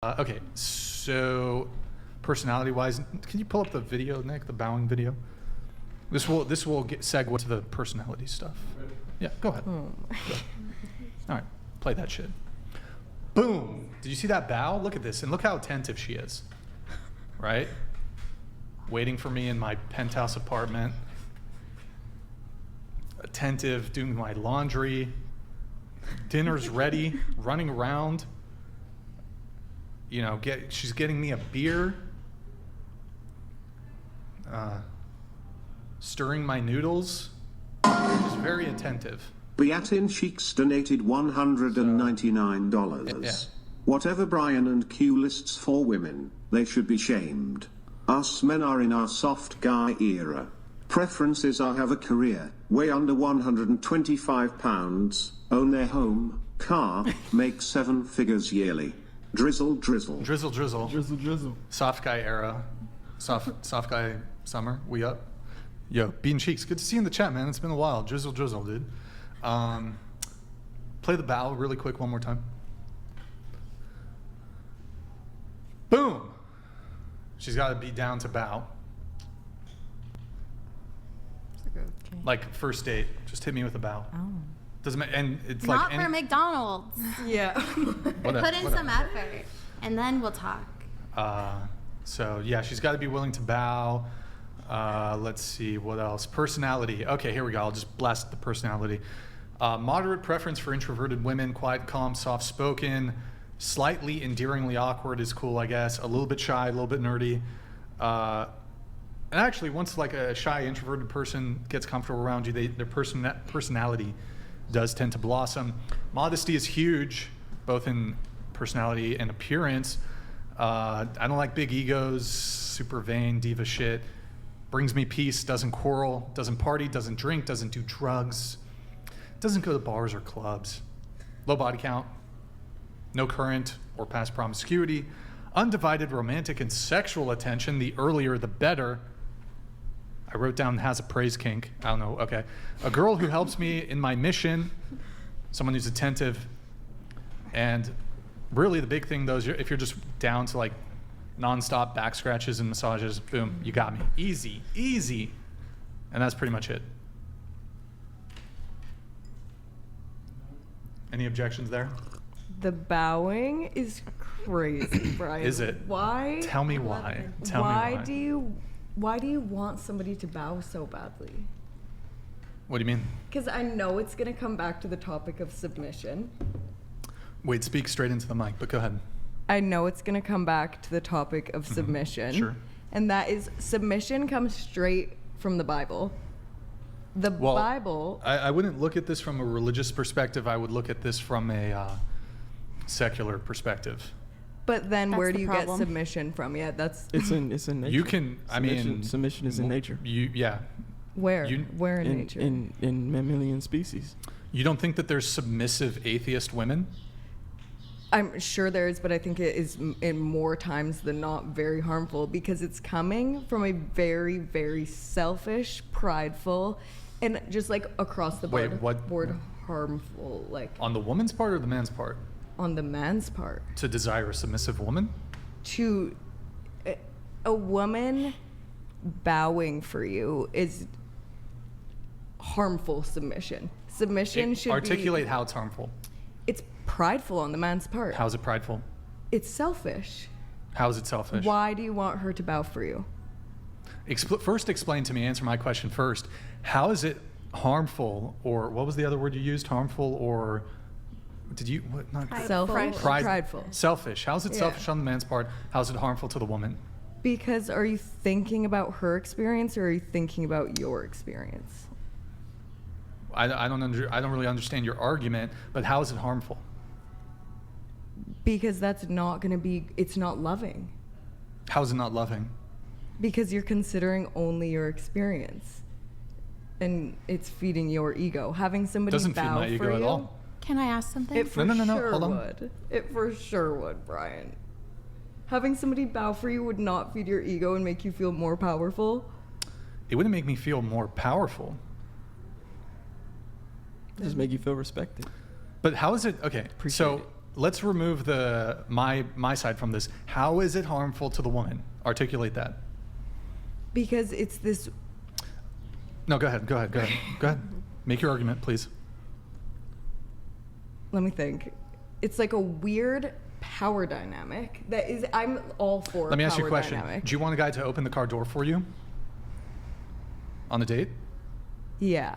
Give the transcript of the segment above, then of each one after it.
Okay, so personality-wise, can you pull up the video, Nick, the bowing video? This will segue to the personality stuff. Yeah, go ahead. All right, play that shit. Boom! Did you see that bow? Look at this, and look how attentive she is. Right? Waiting for me in my penthouse apartment. Attentive, doing my laundry. Dinner's ready, running around. You know, she's getting me a beer. Stirring my noodles. Just very attentive. Beatin Sheiks donated $199. Yeah. Whatever Brian and Q lists for women, they should be shamed. Us men are in our soft guy era. Preferences are have a career, weigh under 125 pounds, own their home, car, make 7 figures yearly. Drizzle, drizzle. Drizzle, drizzle. Drizzle, drizzle. Soft guy era. Soft guy summer. We up? Yo, Bean Cheeks. Good to see you in the chat, man. It's been a while. Drizzle, drizzle, dude. Play the bow really quick one more time. Boom! She's got to be down to bow. Okay. Like first date. Just hit me with a bow. Oh. Doesn't matter. And it's Not like for McDonald's. Yeah. Put in some effort, and then we'll talk. So yeah, she's got to be willing to bow. Let's see, what else? Personality. Okay, here we go. I'll just blast the personality. Moderate preference for introverted women, quiet, calm, soft-spoken, slightly endearingly awkward is cool, I guess. A little bit shy, a little bit nerdy. And actually, once like a shy, introverted person gets comfortable around you, their personality does tend to blossom. Modesty is huge, both in personality and appearance. I don't like big egos, super vain, diva shit. Brings me peace, doesn't quarrel, doesn't party, doesn't drink, doesn't do drugs, doesn't go to bars or clubs. Low body count, no current or past promiscuity, undivided romantic and sexual attention, the earlier the better. I wrote down has a praise kink, I don't know, okay. A girl who helps me in my mission, someone who's attentive, and really the big thing though is if you're just down to like non-stop back scratches and massages, boom, you got me. Easy, easy. And that's pretty much it. Any objections there? The is crazy, Brian. Is it? Why? Tell me why. Tell me why. Why do you want somebody to bow so badly? What do you mean? Because I know it's going to come back to the topic of submission. Wait, speak straight into the mic, but go ahead. I know it's going to come back to the topic of submission. Sure. And that is submission comes straight from the Bible. The Bible. I wouldn't look at this from a religious perspective. I would look at this from a secular perspective. But then where That's do the you problem. get submission from? Yeah, that's It's in nature. You can, Submission is in nature. Yeah. where in in nature. in mammalian species. You don't think that there's submissive atheist women? I'm sure there is, but I think it is in more times than not very harmful because it's coming from a very, very selfish, prideful, and just like across the board. Wait, what? Board harmful, like On the woman's part or the man's part? on the man's part. To desire a submissive woman? To a woman bowing for you is harmful submission. Submission should Articulate how it's harmful. It's prideful on the man's part. How's it prideful? It's selfish. How is it selfish? Why do you want her to bow for you? First explain to me, answer my question first. How is it harmful, or what was the other word you used? Harmful, or did you, what, not Selfish. Pride- Prideful. Selfish. How is it Yeah. selfish on the man's part? How is it harmful to the woman? Because are you thinking about her experience or are you thinking about your experience? I don't really understand your argument, but how is it harmful? Because that's not going to be, it's not loving. How is it not loving? Because you're considering only your experience. And it's feeding your ego. Having somebody Doesn't feed bow my ego for at you, all. Can I ask something? it for No, sure hold on. would. It for sure would, Brian. Having somebody bow for you would not feed your ego and make you feel more powerful. It wouldn't make me feel more powerful. Just make you feel respected. But how is it, okay, so Appreciate let's remove my side from this. How is it harmful to the woman? Articulate that. Because it's this. No, go ahead. Make your argument, please. Let me think. It's like a weird power dynamic that is. I'm all for. Let me ask you a power question. dynamic. Do you want a guy to open the car door for you on a date? Yeah.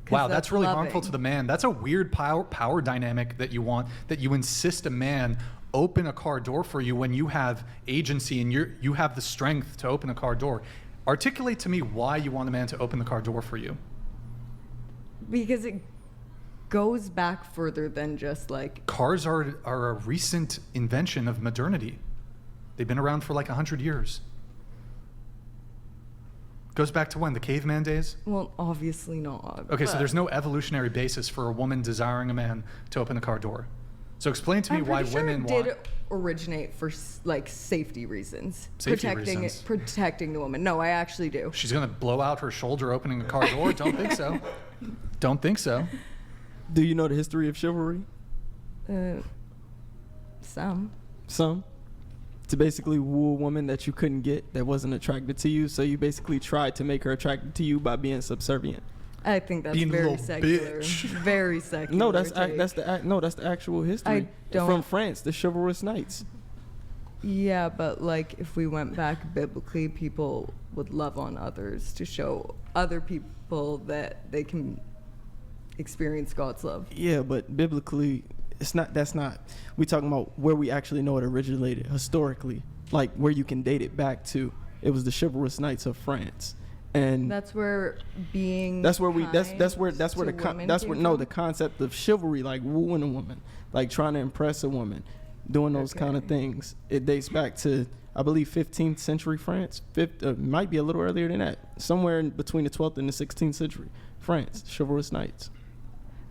'Cause Wow, that's really loving. harmful to the man. That's a weird power dynamic that you want, that you insist a man open a car door for you when you have agency and you have the strength to open a car door. Articulate to me why you want a man to open the car door for you. Because it goes back further than just like. Cars are a recent invention of modernity. They've been around for like 100 years. Goes back to when? The caveman days? Well, obviously not. Okay, so but there's no evolutionary basis for a woman desiring a man to open the car door. So explain to me I'm why pretty sure women it want... did originate for like safety reasons. Protecting the woman. No, I actually do. She's going to blow out her shoulder opening a car door? Don't think so. Don't think so. Do you know the history of chivalry? Some. Some. To basically woo a woman that you couldn't get, that wasn't attracted to you, so you basically tried to make her attracted to you by being subservient. I think that's Being a very little secular. bitch. Very secular. No, that's take. the actual history I don't- from France, the chivalrous knights. Yeah, but like if we went back biblically, people would love on others to show other people that they can experience God's love. Yeah, but biblically, that's not. We talking about where we actually know it originated historically, like where you can date it back to. It was the chivalrous knights of France, and That's where being. that's where the the concept of chivalry, like wooing a woman, like trying to impress a woman, doing those kind of Okay. things. It dates back to, I believe, 15th century France. Might be a little earlier than that, somewhere in between the 12th and the 16th century France, chivalrous knights.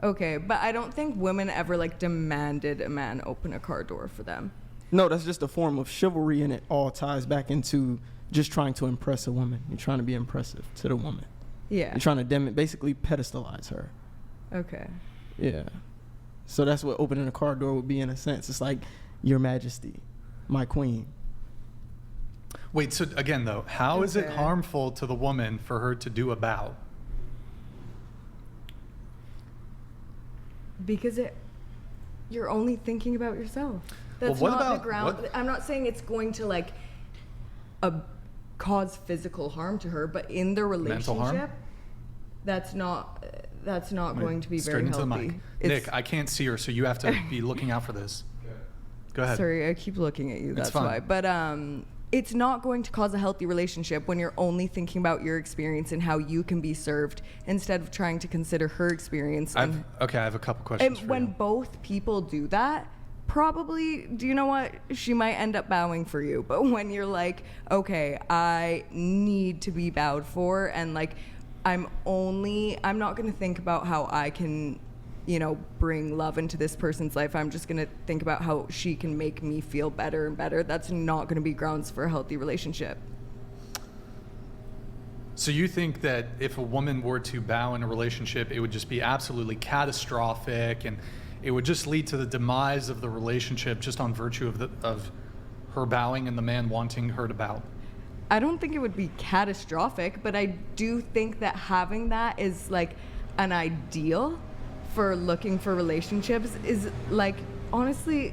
Okay, but I don't think women ever like demanded a man open a car door for them. No, that's just a form of chivalry, and it all ties back into just trying to impress a woman. You're trying to be impressive to the woman. Yeah. You're trying to basically pedestalize her. Okay. Yeah. So that's what opening a car door would be in a sense. It's like, Your Majesty, my queen. Wait, so again though, how is it Okay. harmful to the woman for her to do a bow? Because you're only thinking about yourself. That's what not about- the ground. what- I'm not saying it's going to like cause physical harm to her, but in the Mental harm? relationship, that's not going to be Straight very into the healthy. mic. It's- Nick, I can't see her, so you have to be looking out for this. Go ahead. Sorry, I keep looking at you. It's That's fine. why. But it's not going to cause a healthy relationship when you're only thinking about your experience and how you can be served instead of trying to consider her experience. I have a couple questions And for when you. both people do that, probably, do you know what? She might end up bowing for you. But when you're like, okay, I need to be bowed for, and like, I'm not going to think about how I can, bring love into this person's life. I'm just going to think about how she can make me feel better and better. That's not going to be grounds for a healthy relationship. So you think that if a woman were to bow in a relationship, it would just be absolutely catastrophic, and it would just lead to the demise of the relationship just on virtue of her bowing and the man wanting her to bow? I don't think it would be catastrophic, but I do think that having that is like an ideal for looking for relationships is like honestly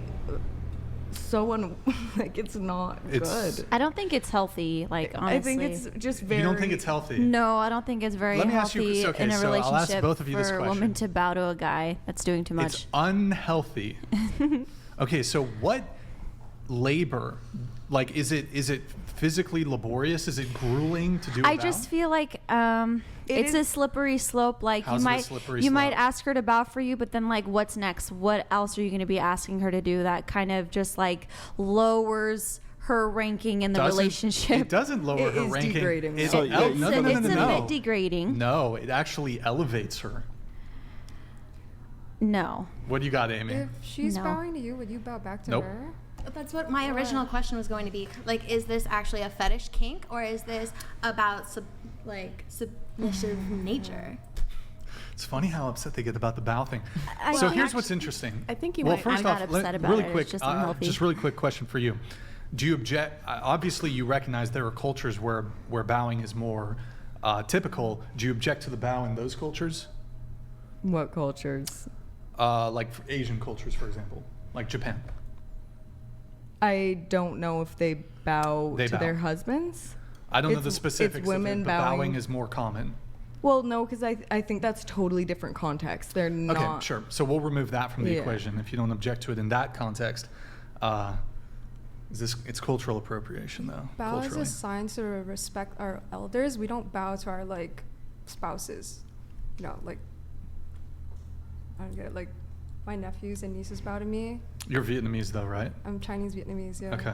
like it's not good. I don't think it's healthy. Like honestly, I think it's just very. You don't think it's healthy? No, I don't think it's very Let me ask you- healthy okay, in a so I'll ask relationship both of you this for a question. woman to bow to a guy that's doing too much. It's unhealthy. Okay, so what labor, like, is it physically laborious? Is it grueling to do a I bow? just feel like it's a slippery slope. Like How's you it a might slippery you might slope? ask her to bow for you, but then like what's next? What else are you going to be asking her to do that kind of just like lowers her ranking in the relationship? It doesn't lower It her is ranking. degrading, It, though. no, Yeah, It's no, a, no, no, it's no, a no. bit degrading. No, it actually elevates her. No. What do you got, Amy? If she's No. bowing to you, would you bow back to Nope. her? That's what my original question was going to be. Like, is this actually a fetish kink, or is this about submissive nature? It's funny how upset they get about the bow thing. I So think- here's what's interesting. I think you well, might- first I'm not off, upset about really it. It's quick, just unhealthy. just really quick question for you. Do you object? Obviously, you recognize there are cultures where bowing is more typical. Do you object to the bow in those cultures? What cultures? Like Asian cultures, for example, like Japan. I don't know if they bow They to bow. their husbands. I don't know It's- the it's specifics women of it, but bowing. bowing is more common. Well, no, because I think that's totally different context. They're not. Okay, sure. So we'll remove that from the Yeah. equation if you don't object to it in that context. It's cultural appropriation, though. Bow is culturally. a sign to respect our elders. We don't bow to our like spouses. You know, like I don't get it. Like my nephews and nieces bow to me. You're Vietnamese, though, right? I'm Chinese Vietnamese. Yeah. Okay.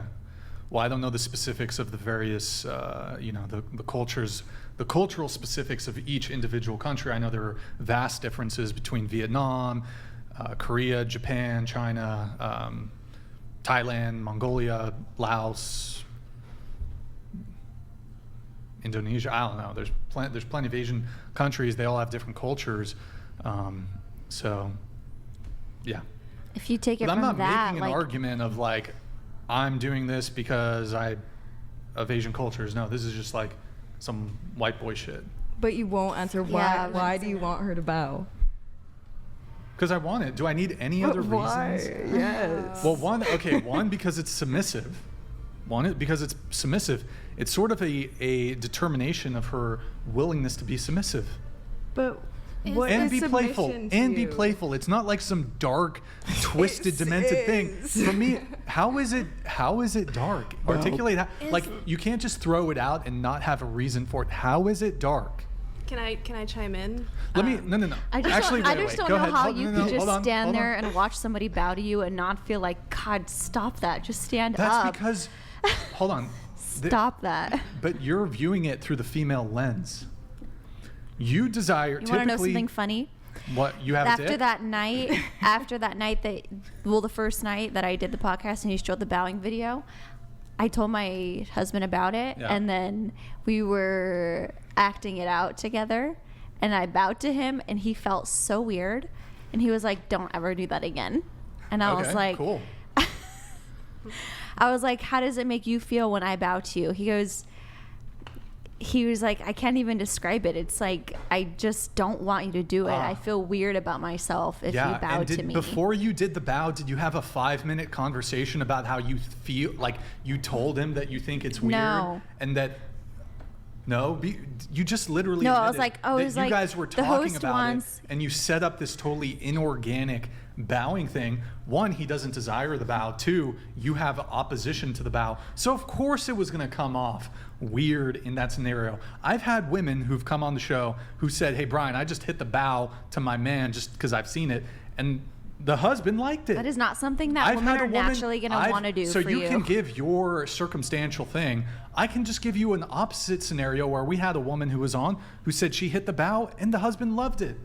Well, I don't know the specifics of the various, the cultures, the cultural specifics of each individual country. I know there are vast differences between Vietnam, Korea, Japan, China, Thailand, Mongolia, Laos, Indonesia. I don't know. There's plenty of Asian countries. They all have different cultures. So, yeah. If you take it But I'm from not that, making an like, argument of like, I'm doing this because of Asian cultures. No, this is just like some white boy shit. But you won't answer why. Yeah, I was why gonna do say you that. want her to bow? Because I want it. Do I need any other Why? reasons? Yes. Well, one, because it's submissive. Because it's submissive. It's sort of a determination of her willingness to be submissive. But what And is be playful. submission to And be you? playful. It's not like some dark, twisted, It demented thing. is. For me, how is it dark? Articulate how, like you can't just throw it out and not have a reason for it. How is it dark? Can I chime in? Let me no. I just Actually, don't, I wait, just wait. don't Go know ahead. how Hold- you no, could no, just hold on, stand hold on. there and watch somebody bow to you and not feel like, God, stop that. Just stand That's up. because hold on. Stop that. But you're viewing it through the female lens. You desire You want to know typically something funny? what you have a After dick? that night, the first night that I did the podcast and you showed the bowing video, I told my husband about it, Yeah. and then we were acting it out together, and I bowed to him, and he felt so weird, and he was like, "Don't ever do that again." And I was like, cool. I was like, "How does it make you feel when I bow to you?" He was like, "I can't even describe it. It's like, I just don't want you to do it. I feel weird about myself if you bow and to me." before you did the bow, did you have a 5-minute conversation about how you feel? Like you told him that you think it's weird, No. and that you just literally No, I was admitted like, oh, that it was you like guys were the talking host about wants- it, and you set up this totally inorganic bowing thing. One, he doesn't desire the bow. Two, you have opposition to the bow, so of course it was going to come off weird in that scenario. I've had women who've come on the show who said, "Hey Brian, I just hit the bow to my man just because I've seen it," and the husband liked it. That is not something that I've women had a are woman- naturally going to I've- want to do so for you you. can give your circumstantial thing. I can just give you an opposite scenario where we had a woman who was on who said she hit the bow and the husband loved it.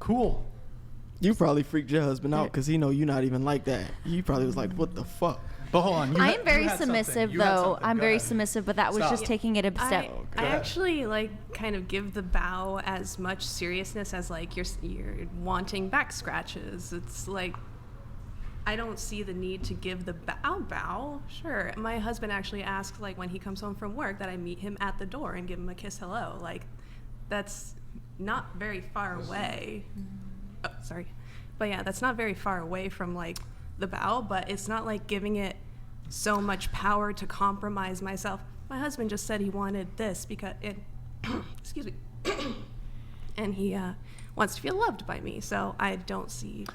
Cool. You probably freaked your husband out because he know you not even like that. He probably was like, "What the fuck?" But hold on. I am very submissive, though. I'm very submissive, but that was Stop. just taking it a step. I actually like kind of give the bow as much seriousness as like you're wanting back scratches. It's like I don't see the need to give the bow. Sure, my husband actually asks like when he comes home from work that I meet him at the door and give him a kiss hello. Like that's not very far away. Oh, sorry, but yeah, that's not very far away from like the bow. But it's not like giving it so much power to compromise myself. My husband just said he wanted this because it, excuse me, and he wants to feel loved by me. So I don't see